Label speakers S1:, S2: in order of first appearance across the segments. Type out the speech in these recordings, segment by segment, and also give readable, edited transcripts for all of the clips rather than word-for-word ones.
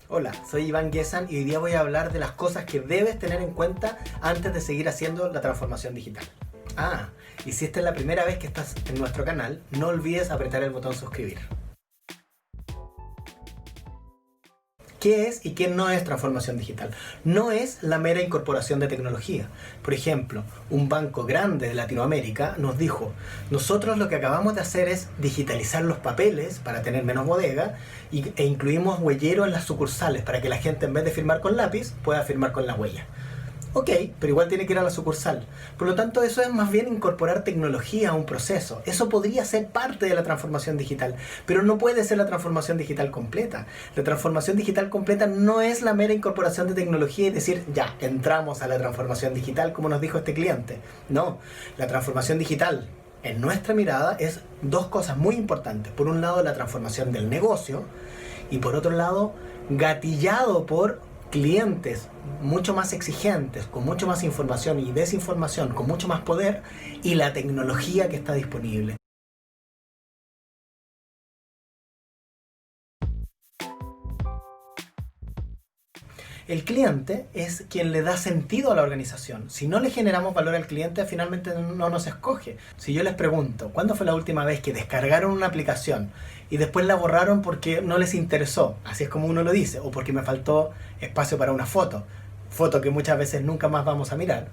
S1: Hola, soy Iván Guesan y hoy día voy a hablar de las cosas que debes tener en cuenta antes de seguir haciendo la transformación digital. Y si esta es la primera vez que estás en nuestro canal, no olvides apretar el botón suscribir. ¿Qué es y qué no es transformación digital? No es la mera incorporación de tecnología. Por ejemplo, un banco grande de Latinoamérica nos dijo: nosotros lo que acabamos de hacer es digitalizar los papeles para tener menos bodega e incluimos huellero en las sucursales para que la gente, en vez de firmar con lápiz, pueda firmar con la huella. Ok, pero igual tiene que ir a la sucursal. Por lo tanto, eso es más bien incorporar tecnología a un proceso. Eso podría ser parte de la transformación digital, pero no puede ser la transformación digital completa. La transformación digital completa no es la mera incorporación de tecnología y decir, ya, entramos a la transformación digital como nos dijo este cliente. No, la transformación digital, en nuestra mirada, es dos cosas muy importantes. Por un lado, la transformación del negocio y por otro lado, gatillado por clientes mucho más exigentes, con mucho más información y desinformación, con mucho más poder y la tecnología que está disponible. El cliente es quien le da sentido a la organización. Si no le generamos valor al cliente, finalmente no nos escoge. Si yo les pregunto, ¿cuándo fue la última vez que descargaron una aplicación y después la borraron porque no les interesó? Así es como uno lo dice, o porque me faltó espacio para una foto que muchas veces nunca más vamos a mirar.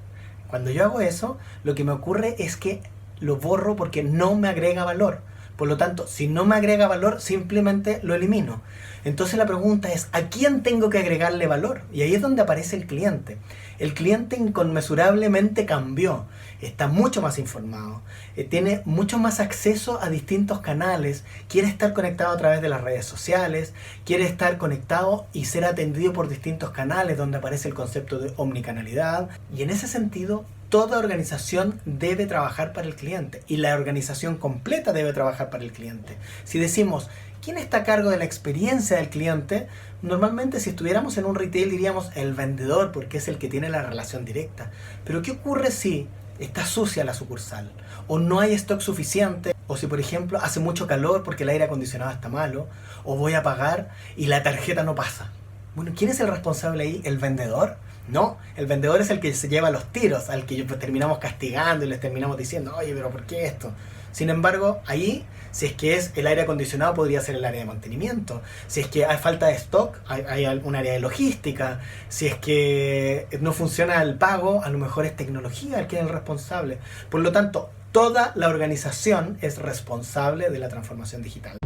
S1: Cuando yo hago eso, lo que me ocurre es que lo borro porque no me agrega valor. Por lo tanto, si no me agrega valor, simplemente lo elimino. Entonces la pregunta es, ¿a quién tengo que agregarle valor? Y ahí es donde aparece el cliente. El cliente inconmensurablemente cambió, está mucho más informado, tiene mucho más acceso a distintos canales, quiere estar conectado a través de las redes sociales, quiere estar conectado y ser atendido por distintos canales donde aparece el concepto de omnicanalidad. Y en ese sentido, toda organización debe trabajar para el cliente y la organización completa debe trabajar para el cliente. Si decimos, ¿quién está a cargo de la experiencia del cliente? Normalmente, si estuviéramos en un retail, diríamos el vendedor, porque es el que tiene la relación directa. Pero ¿qué ocurre si está sucia la sucursal? O no hay stock suficiente, o si por ejemplo hace mucho calor porque el aire acondicionado está malo, o voy a pagar y la tarjeta no pasa. Bueno, ¿quién es el responsable ahí? ¿El vendedor? No, el vendedor es el que se lleva los tiros, al que terminamos castigando y les terminamos diciendo, oye, pero ¿por qué esto? Sin embargo, ahí, si es que es el aire acondicionado, podría ser el área de mantenimiento. Si es que hay falta de stock, hay un área de logística. Si es que no funciona el pago, a lo mejor es tecnología el que es el responsable. Por lo tanto, toda la organización es responsable de la transformación digital.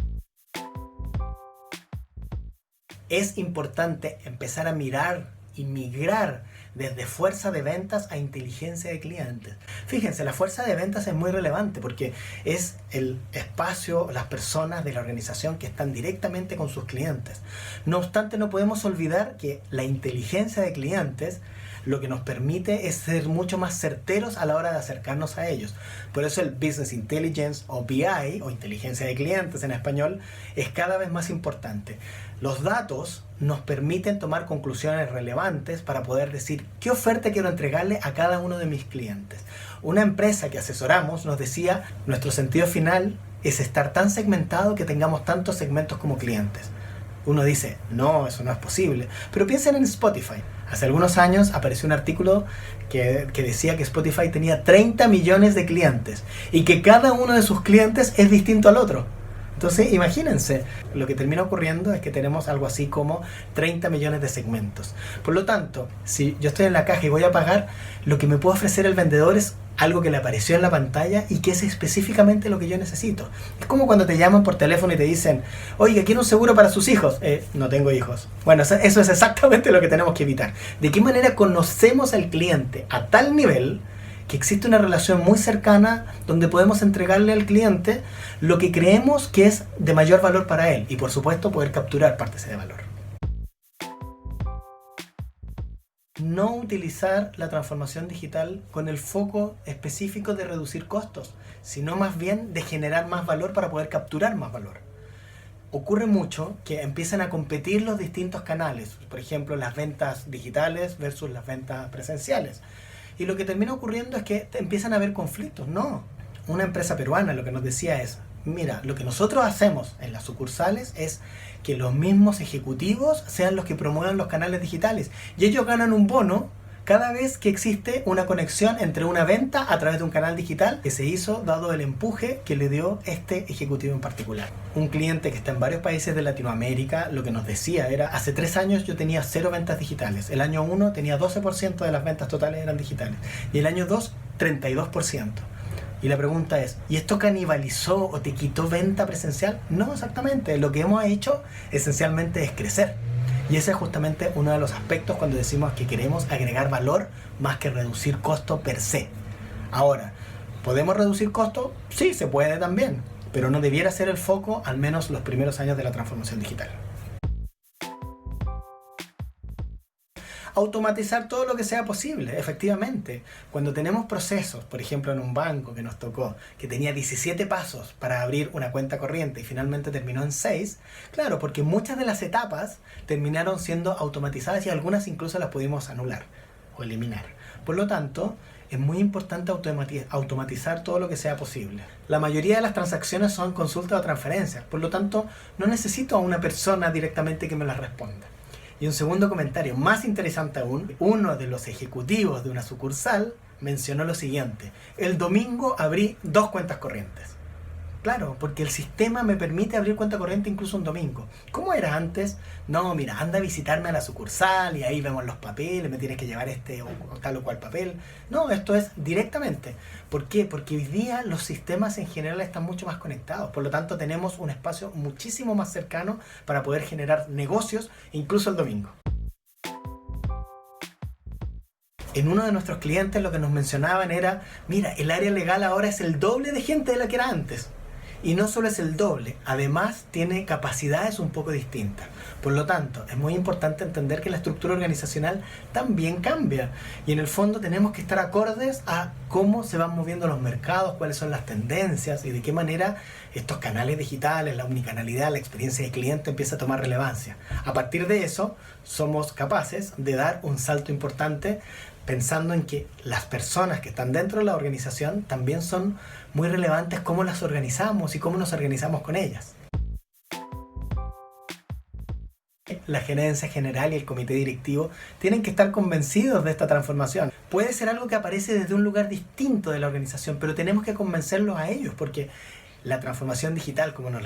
S1: Es importante empezar a mirar y migrar desde fuerza de ventas a inteligencia de clientes. Fíjense, la fuerza de ventas es muy relevante porque es el espacio, las personas de la organización que están directamente con sus clientes. No obstante, no podemos olvidar que la inteligencia de clientes lo que nos permite es ser mucho más certeros a la hora de acercarnos a ellos. Por eso el Business Intelligence o BI, o inteligencia de clientes en español, es cada vez más importante. Los datos nos permiten tomar conclusiones relevantes para poder decir qué oferta quiero entregarle a cada uno de mis clientes. Una empresa que asesoramos nos decía, nuestro sentido final es estar tan segmentado que tengamos tantos segmentos como clientes. Uno dice, no, eso no es posible. Pero piensen en Spotify. Hace algunos años apareció un artículo que decía que Spotify tenía 30 millones de clientes y que cada uno de sus clientes es distinto al otro. Entonces, imagínense, lo que termina ocurriendo es que tenemos algo así como 30 millones de segmentos. Por lo tanto, si yo estoy en la caja y voy a pagar, lo que me puede ofrecer el vendedor es algo que le apareció en la pantalla y que es específicamente lo que yo necesito. Es como cuando te llaman por teléfono y te dicen, oiga, ¿quiere un seguro para sus hijos? No tengo hijos. Bueno, eso es exactamente lo que tenemos que evitar. ¿De qué manera conocemos al cliente a tal nivel que existe una relación muy cercana donde podemos entregarle al cliente lo que creemos que es de mayor valor para él y por supuesto poder capturar parte de ese valor? No utilizar la transformación digital con el foco específico de reducir costos, sino más bien de generar más valor para poder capturar más valor. Ocurre mucho que empiezan a competir los distintos canales, por ejemplo las ventas digitales versus las ventas presenciales. Y lo que termina ocurriendo es que empiezan a haber conflictos. No, una empresa peruana lo que nos decía es, Mira, lo que nosotros hacemos en las sucursales es que los mismos ejecutivos sean los que promuevan los canales digitales y ellos ganan un bono cada vez que existe una conexión entre una venta a través de un canal digital que se hizo dado el empuje que le dio este ejecutivo en particular. Un cliente que está en varios países de Latinoamérica lo que nos decía era: hace 3 años yo tenía 0 ventas digitales, el año 1 tenía 12% de las ventas totales eran digitales y el año 2 32%. Y la pregunta es, ¿y esto canibalizó o te quitó venta presencial? No exactamente, lo que hemos hecho esencialmente es crecer. Y ese es justamente uno de los aspectos cuando decimos que queremos agregar valor más que reducir costo per se. Ahora, ¿podemos reducir costo? Sí, se puede también, pero no debiera ser el foco al menos los primeros años de la transformación digital. Automatizar todo lo que sea posible, efectivamente. Cuando tenemos procesos, por ejemplo en un banco que nos tocó, que tenía 17 pasos para abrir una cuenta corriente y finalmente terminó en 6, claro, porque muchas de las etapas terminaron siendo automatizadas y algunas incluso las pudimos anular o eliminar. Por lo tanto, es muy importante automatizar todo lo que sea posible. La mayoría de las transacciones son consultas o transferencias, por lo tanto, no necesito a una persona directamente que me las responda. Y un segundo comentario, más interesante aún, uno de los ejecutivos de una sucursal mencionó lo siguiente: el domingo abrí 2 cuentas corrientes. Claro, porque el sistema me permite abrir cuenta corriente incluso un domingo. ¿Cómo era antes? No, mira, anda a visitarme a la sucursal y ahí vemos los papeles, me tienes que llevar este o tal o cual papel. No, esto es directamente. ¿Por qué? Porque hoy día los sistemas en general están mucho más conectados. Por lo tanto, tenemos un espacio muchísimo más cercano para poder generar negocios incluso el domingo. En uno de nuestros clientes lo que nos mencionaban era: mira, el área legal ahora es el doble de gente de la que era antes. Y no solo es el doble, además tiene capacidades un poco distintas. Por lo tanto, es muy importante entender que la estructura organizacional también cambia. Y en el fondo tenemos que estar acordes a cómo se van moviendo los mercados, cuáles son las tendencias y de qué manera estos canales digitales, la omnicanalidad, la experiencia de cliente empieza a tomar relevancia. A partir de eso, somos capaces de dar un salto importante pensando en que las personas que están dentro de la organización también son muy relevantes cómo las organizamos y cómo nos organizamos con ellas. La gerencia general y el comité directivo tienen que estar convencidos de esta transformación. Puede ser algo que aparece desde un lugar distinto de la organización, pero tenemos que convencerlos a ellos, porque la transformación digital, como nos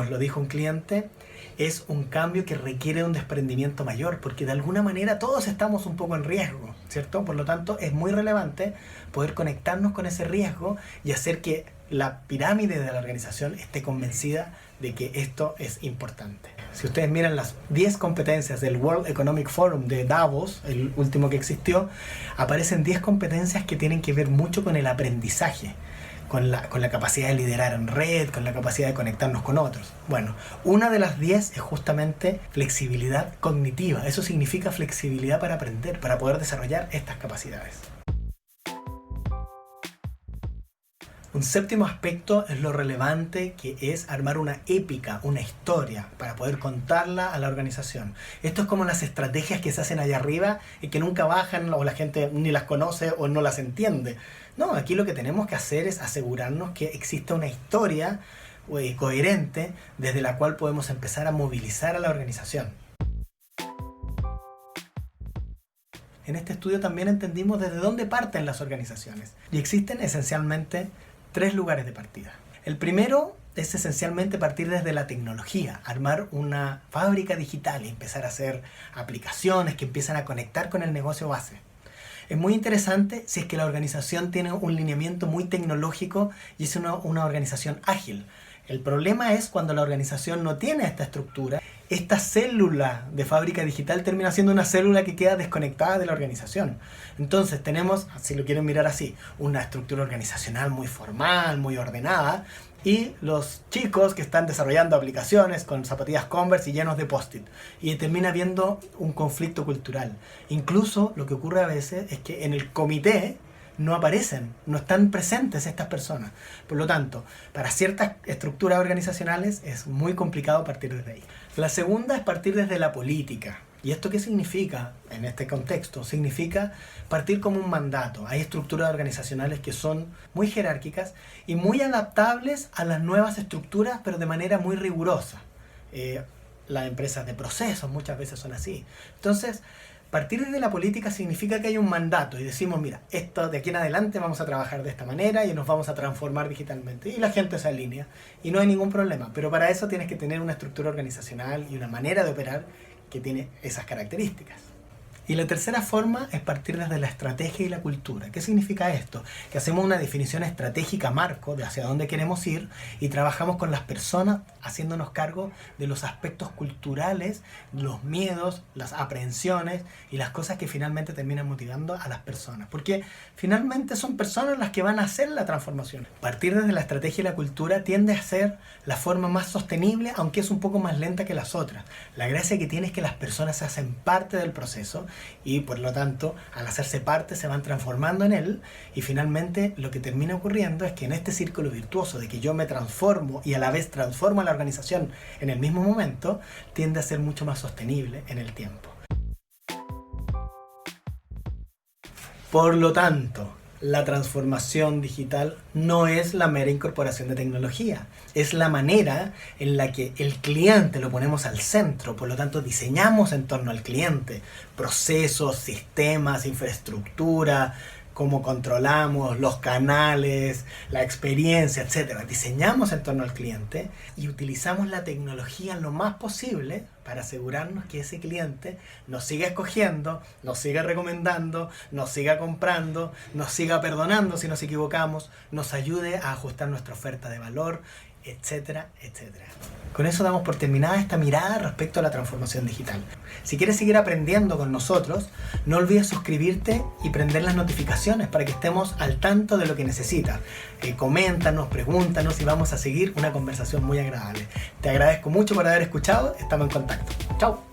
S1: lo dijo un cliente, es un cambio que requiere un desprendimiento mayor, porque de alguna manera todos estamos un poco en riesgo, ¿cierto? Por lo tanto, es muy relevante poder conectarnos con ese riesgo y hacer que la pirámide de la organización esté convencida de que esto es importante. Si ustedes miran las 10 competencias del World Economic Forum de Davos, el último que existió, aparecen 10 competencias que tienen que ver mucho con el aprendizaje, con la capacidad de liderar en red, con la capacidad de conectarnos con otros. Bueno, una de las 10 es justamente flexibilidad cognitiva. Eso significa flexibilidad para aprender, para poder desarrollar estas capacidades. Un séptimo aspecto es lo relevante que es armar una épica, una historia, para poder contarla a la organización. Esto es como las estrategias que se hacen allá arriba y que nunca bajan o la gente ni las conoce o no las entiende. No, aquí lo que tenemos que hacer es asegurarnos que exista una historia coherente desde la cual podemos empezar a movilizar a la organización. En este estudio también entendimos desde dónde parten las organizaciones y existen esencialmente 3 lugares de partida. El primero es esencialmente partir desde la tecnología, armar una fábrica digital y empezar a hacer aplicaciones que empiezan a conectar con el negocio base. Es muy interesante si es que la organización tiene un lineamiento muy tecnológico y es una organización ágil. El problema es cuando la organización no tiene esta estructura. Esta célula de fábrica digital termina siendo una célula que queda desconectada de la organización. Entonces tenemos, si lo quieren mirar así, una estructura organizacional muy formal, muy ordenada, y los chicos que están desarrollando aplicaciones con zapatillas Converse y llenos de post-it. Y termina habiendo un conflicto cultural. Incluso lo que ocurre a veces es que en el comité no aparecen, no están presentes estas personas. Por lo tanto, para ciertas estructuras organizacionales es muy complicado partir desde ahí. La segunda es partir desde la política. ¿Y esto qué significa en este contexto? Significa partir como un mandato. Hay estructuras organizacionales que son muy jerárquicas y muy adaptables a las nuevas estructuras, pero de manera muy rigurosa. Las empresas de procesos muchas veces son así. Entonces, partir desde la política significa que hay un mandato y decimos, mira, esto de aquí en adelante vamos a trabajar de esta manera y nos vamos a transformar digitalmente. Y la gente se alinea y no hay ningún problema. Pero para eso tienes que tener una estructura organizacional y una manera de operar que tiene esas características. Y la tercera forma es partir desde la estrategia y la cultura. ¿Qué significa esto? Que hacemos una definición estratégica marco de hacia dónde queremos ir y trabajamos con las personas haciéndonos cargo de los aspectos culturales, los miedos, las aprehensiones y las cosas que finalmente terminan motivando a las personas. Porque finalmente son personas las que van a hacer la transformación. Partir desde la estrategia y la cultura tiende a ser la forma más sostenible, aunque es un poco más lenta que las otras. La gracia que tiene es que las personas se hacen parte del proceso y por lo tanto al hacerse parte se van transformando en él y finalmente lo que termina ocurriendo es que en este círculo virtuoso de que yo me transformo y a la vez transformo a la organización en el mismo momento, tiende a ser mucho más sostenible en el tiempo. Por lo tanto, la transformación digital no es la mera incorporación de tecnología, es la manera en la que el cliente lo ponemos al centro, por lo tanto diseñamos en torno al cliente, procesos, sistemas, infraestructura, cómo controlamos los canales, la experiencia, etc. Diseñamos en torno al cliente y utilizamos la tecnología lo más posible para asegurarnos que ese cliente nos siga escogiendo, nos siga recomendando, nos siga comprando, nos siga perdonando si nos equivocamos, nos ayude a ajustar nuestra oferta de valor, etcétera, etcétera. Con eso damos por terminada esta mirada respecto a la transformación digital. Si quieres seguir aprendiendo con nosotros, no olvides suscribirte y prender las notificaciones para que estemos al tanto de lo que necesitas. Coméntanos, pregúntanos y vamos a seguir una conversación muy agradable. Te agradezco mucho por haber escuchado. Estamos en contacto. Chao.